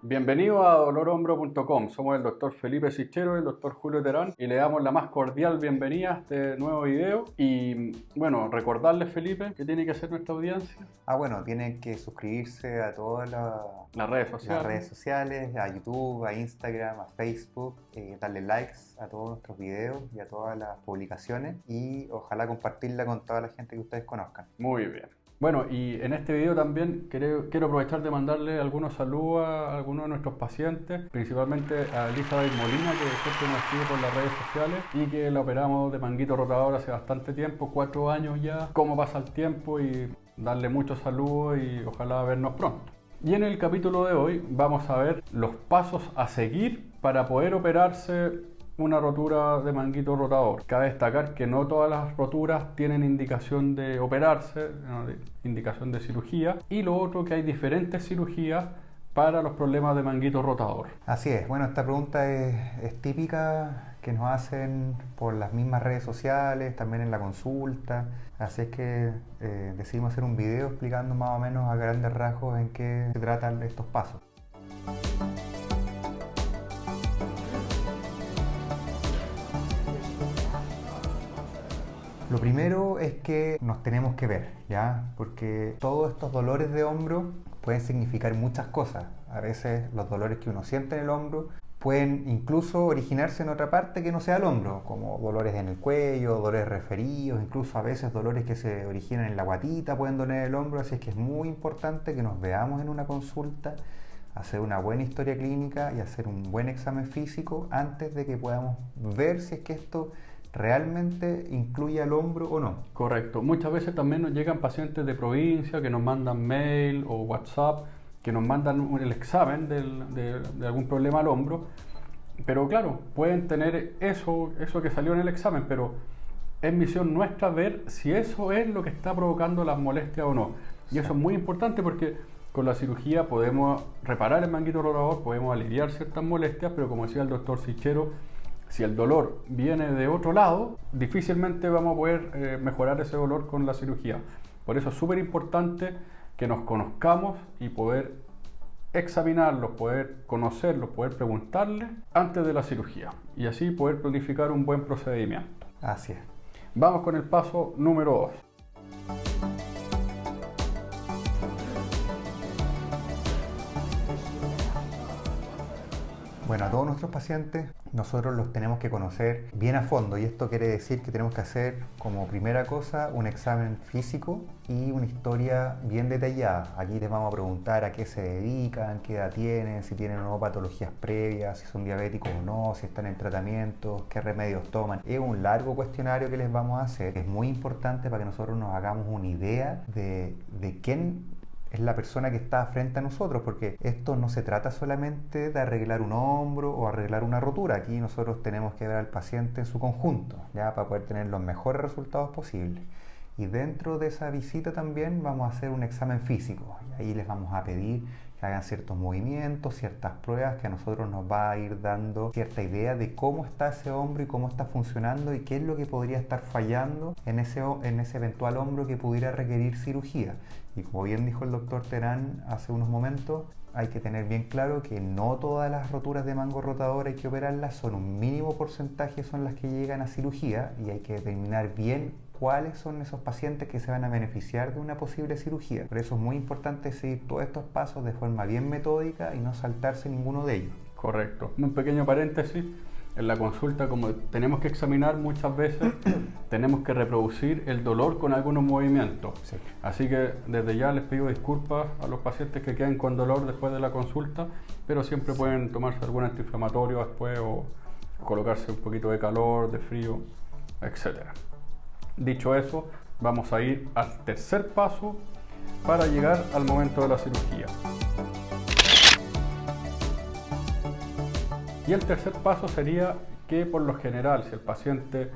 Bienvenido a dolorombro.com. Somos el doctor Felipe Sichero y el doctor Julio Terán y le damos la más cordial bienvenida a este nuevo video. Y bueno, recordarles, Felipe, ¿qué tiene que hacer nuestra audiencia? Bueno, tienen que suscribirse a todas Las redes sociales, a YouTube, a Instagram, a Facebook, darle likes a todos nuestros videos y a todas las publicaciones y ojalá compartirla con toda la gente que ustedes conozcan. Muy bien. Bueno, y en este video también quiero aprovechar de mandarle algunos saludos a algunos de nuestros pacientes, principalmente a Elizabeth Molina, que siempre nos sigue por las redes sociales y que la operamos de manguito rotador hace bastante tiempo, 4 años ya. Cómo pasa el tiempo y darle muchos saludos y ojalá vernos pronto. Y en el capítulo de hoy vamos a ver los pasos a seguir para poder operarse una rotura de manguito rotador. Cabe destacar que no todas las roturas tienen indicación de operarse, indicación de cirugía. Y lo otro, que hay diferentes cirugías para los problemas de manguito rotador. Así es. Bueno, esta pregunta es típica, que nos hacen por las mismas redes sociales, también en la consulta. Así es que decidimos hacer un video explicando más o menos a grandes rasgos en qué se tratan estos pasos. Lo primero es que nos tenemos que ver, ¿ya? Porque todos estos dolores de hombro pueden significar muchas cosas. A veces los dolores que uno siente en el hombro pueden incluso originarse en otra parte que no sea el hombro, como dolores en el cuello, dolores referidos, incluso a veces dolores que se originan en la guatita pueden doler el hombro. Así es que es muy importante que nos veamos en una consulta, hacer una buena historia clínica y hacer un buen examen físico antes de que podamos ver si es que esto realmente incluye al hombro o no. Correcto. Muchas veces también nos llegan pacientes de provincia que nos mandan mail o WhatsApp, que nos mandan el examen de algún problema al hombro, pero claro, pueden tener eso que salió en el examen, pero es misión nuestra ver si eso es lo que está provocando las molestias o no. Y eso es muy importante porque con la cirugía podemos reparar el manguito rotador, podemos aliviar ciertas molestias, pero como decía el doctor Sichero, si el dolor viene de otro lado, difícilmente vamos a poder mejorar ese dolor con la cirugía. Por eso es súper importante que nos conozcamos y poder examinarlos, poder conocerlos, poder preguntarles antes de la cirugía y así poder planificar un buen procedimiento. Así es. Vamos con el paso número 2. Bueno, a todos nuestros pacientes nosotros los tenemos que conocer bien a fondo y esto quiere decir que tenemos que hacer como primera cosa un examen físico y una historia bien detallada. Aquí les vamos a preguntar a qué se dedican, qué edad tienen, si tienen o no patologías previas, si son diabéticos o no, si están en tratamiento, qué remedios toman. Es un largo cuestionario que les vamos a hacer. Es muy importante para que nosotros nos hagamos una idea de quién es la persona que está frente a nosotros, porque esto no se trata solamente de arreglar un hombro o arreglar una rotura. Aquí nosotros tenemos que ver al paciente en su conjunto, ya, para poder tener los mejores resultados posibles. Y dentro de esa visita también vamos a hacer un examen físico. Y ahí les vamos a pedir que hagan ciertos movimientos, ciertas pruebas que a nosotros nos va a ir dando cierta idea de cómo está ese hombro y cómo está funcionando y qué es lo que podría estar fallando en ese eventual hombro que pudiera requerir cirugía. Y como bien dijo el doctor Terán hace unos momentos, hay que tener bien claro que no todas las roturas de mango rotador hay que operarlas, son un mínimo porcentaje son las que llegan a cirugía y hay que determinar bien cuáles son esos pacientes que se van a beneficiar de una posible cirugía. Por eso es muy importante seguir todos estos pasos de forma bien metódica y no saltarse ninguno de ellos. Correcto. Un pequeño paréntesis. En la consulta, como tenemos que examinar muchas veces, tenemos que reproducir el dolor con algunos movimientos. Sí. Así que desde ya les pido disculpas a los pacientes que queden con dolor después de la consulta, pero siempre pueden tomarse algún antiinflamatorio después o colocarse un poquito de calor, de frío, etc. Dicho eso, vamos a ir al tercer paso para llegar al momento de la cirugía. Y el tercer paso sería que por lo general, si el paciente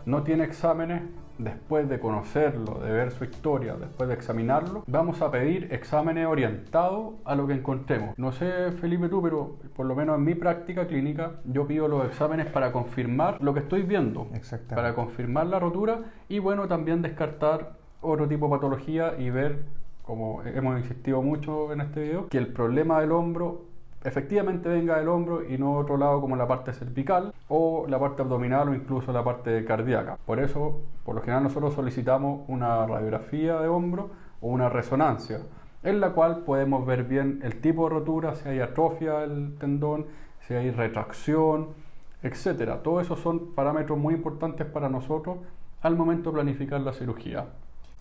no tiene exámenes, después de conocerlo, de ver su historia, después de examinarlo, vamos a pedir exámenes orientados a lo que encontremos. No sé, Felipe, tú, pero por lo menos en mi práctica clínica, yo pido los exámenes para confirmar lo que estoy viendo, para confirmar la rotura y bueno, también descartar otro tipo de patología y ver, como hemos insistido mucho en este video, que el problema del hombro efectivamente venga del hombro y no otro lado como la parte cervical o la parte abdominal o incluso la parte cardíaca. Por eso, por lo general nosotros solicitamos una radiografía de hombro o una resonancia, en la cual podemos ver bien el tipo de rotura, si hay atrofia del tendón, si hay retracción, etcétera. Todos esos son parámetros muy importantes para nosotros al momento de planificar la cirugía.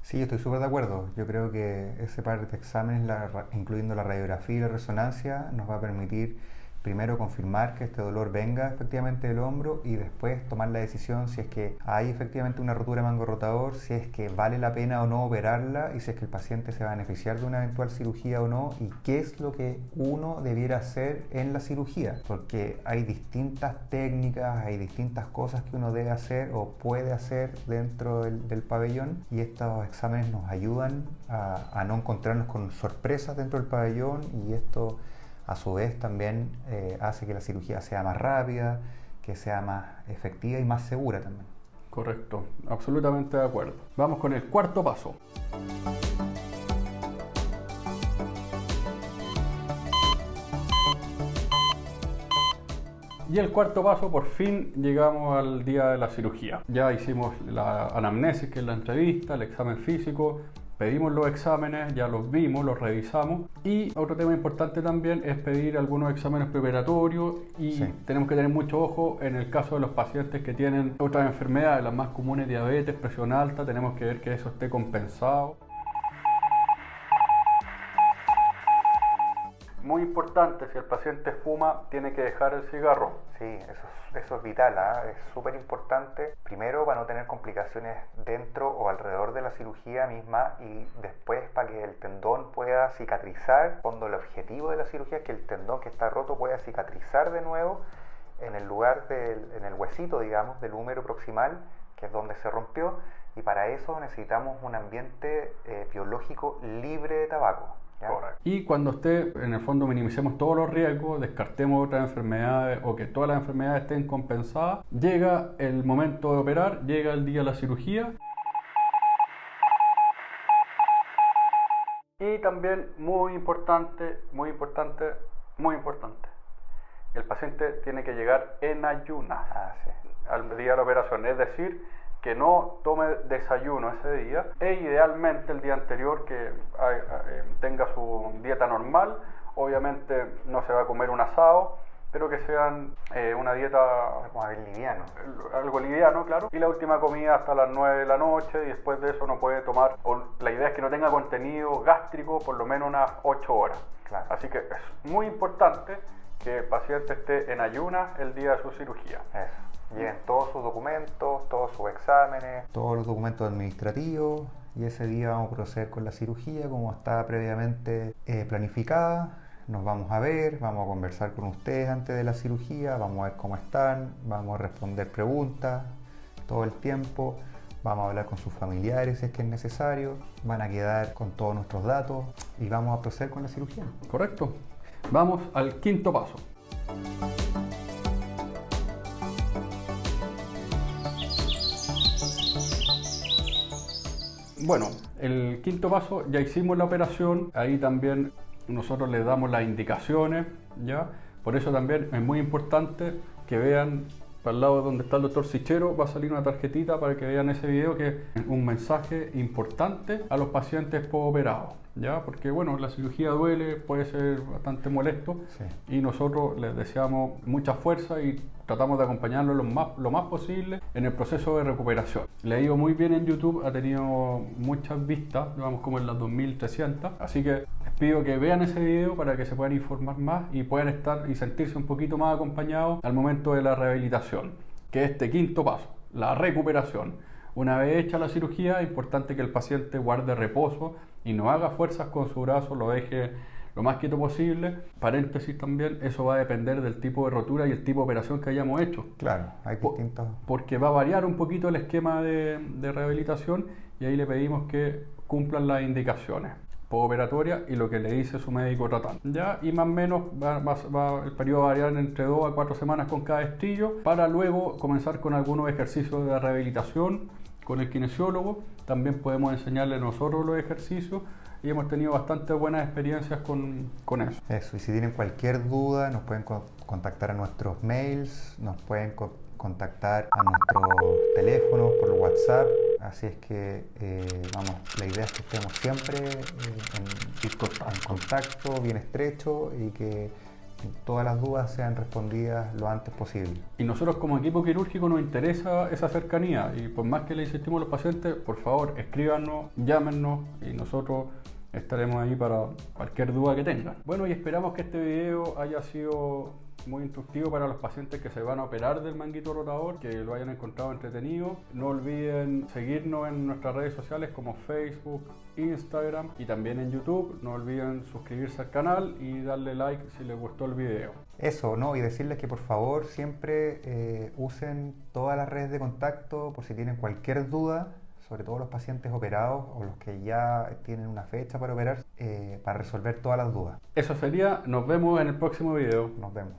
Sí, estoy súper de acuerdo. Yo creo que ese par de exámenes, incluyendo la radiografía y la resonancia, nos va a permitir primero confirmar que este dolor venga efectivamente del hombro y después tomar la decisión si es que hay efectivamente una rotura de mango rotador, si es que vale la pena o no operarla y si es que el paciente se va a beneficiar de una eventual cirugía o no y qué es lo que uno debiera hacer en la cirugía, porque hay distintas técnicas, hay distintas cosas que uno debe hacer o puede hacer dentro del pabellón y estos exámenes nos ayudan a no encontrarnos con sorpresas dentro del pabellón y esto a su vez también hace que la cirugía sea más rápida, que sea más efectiva y más segura también. Correcto, absolutamente de acuerdo. Vamos con el cuarto paso. Y el cuarto paso, por fin llegamos al día de la cirugía. Ya hicimos la anamnesis, que es la entrevista, el examen físico. Pedimos los exámenes, ya los vimos, los revisamos y otro tema importante también es pedir algunos exámenes preparatorios y tenemos que tener mucho ojo en el caso de los pacientes que tienen otras enfermedades, las más comunes, diabetes, presión alta, tenemos que ver que eso esté compensado. Muy importante, si el paciente fuma, tiene que dejar el cigarro. Sí, eso es vital, es súper importante. Primero, para no tener complicaciones dentro o alrededor de la cirugía misma y después para que el tendón pueda cicatrizar, cuando el objetivo de la cirugía es que el tendón que está roto pueda cicatrizar de nuevo en el lugar en el huesito, digamos, del húmero proximal, que es donde se rompió, y para eso necesitamos un ambiente biológico libre de tabaco. Correcto. Y cuando esté, en el fondo minimicemos todos los riesgos, descartemos otras enfermedades o que todas las enfermedades estén compensadas, llega el momento de operar, llega el día de la cirugía. Y también muy importante, el paciente tiene que llegar en ayunas al día de la operación, es decir, que no tome desayuno ese día e idealmente el día anterior que tenga su dieta normal, obviamente no se va a comer un asado, pero que sean una dieta algo liviano, claro, y la última comida hasta las 9 de la noche y después de eso no puede tomar, la idea es que no tenga contenido gástrico por lo menos unas 8 horas, claro. Así que es muy importante que el paciente esté en ayunas el día de su cirugía. Eso. Lleven todos sus documentos, todos sus exámenes, todos los documentos administrativos y ese día vamos a proceder con la cirugía como está previamente planificada. Nos vamos a ver, vamos a conversar con ustedes antes de la cirugía, vamos a ver cómo están, vamos a responder preguntas todo el tiempo, vamos a hablar con sus familiares si es que es necesario, van a quedar con todos nuestros datos y vamos a proceder con la cirugía. Correcto. Vamos al quinto paso. Bueno, el quinto paso, ya hicimos la operación, ahí también nosotros les damos las indicaciones, ¿ya? Por eso también es muy importante que vean, para el lado donde está el doctor Sichero, va a salir una tarjetita para que vean ese video, que es un mensaje importante a los pacientes postoperados, ¿ya? Porque bueno, la cirugía duele, puede ser bastante molesto, y nosotros les deseamos mucha fuerza y tratamos de acompañarlos lo más posible en el proceso de recuperación. Le ha ido muy bien en YouTube, ha tenido muchas vistas, vamos como en las 2300, así que les pido que vean ese video para que se puedan informar más y puedan estar y sentirse un poquito más acompañados al momento de la rehabilitación, que es este quinto paso, la recuperación. Una vez hecha la cirugía, es importante que el paciente guarde reposo y no haga fuerzas con su brazo, lo deje lo más quieto posible. Paréntesis también, eso va a depender del tipo de rotura y el tipo de operación que hayamos hecho. Claro, hay distintos. Porque va a variar un poquito el esquema de rehabilitación y ahí le pedimos que cumplan las indicaciones postoperatorias y lo que le dice su médico tratante. ¿Ya? Y más o menos el periodo va a variar entre 2 a 4 semanas con cada estrillo para luego comenzar con algunos ejercicios de rehabilitación con el kinesiólogo. También podemos enseñarle nosotros los ejercicios y hemos tenido bastante buenas experiencias con eso. Eso, y si tienen cualquier duda, nos pueden contactar a nuestros mails, nos pueden contactar a nuestros teléfonos por WhatsApp. Así es que, vamos, la idea es que estemos siempre en contacto bien estrecho y que todas las dudas sean respondidas lo antes posible. Y nosotros como equipo quirúrgico nos interesa esa cercanía y por más que le insistimos a los pacientes, por favor escríbanos, llámenos y nosotros estaremos ahí para cualquier duda que tengan. Bueno, y esperamos que este video haya sido muy instructivo para los pacientes que se van a operar del manguito rotador, que lo hayan encontrado entretenido. No olviden seguirnos en nuestras redes sociales como Facebook, Instagram y también en YouTube. No olviden suscribirse al canal y darle like si les gustó el video. Eso, ¿no? Y decirles que por favor siempre usen todas las redes de contacto por si tienen cualquier duda, sobre todo los pacientes operados o los que ya tienen una fecha para operar, para resolver todas las dudas. Eso sería, nos vemos en el próximo video. Nos vemos.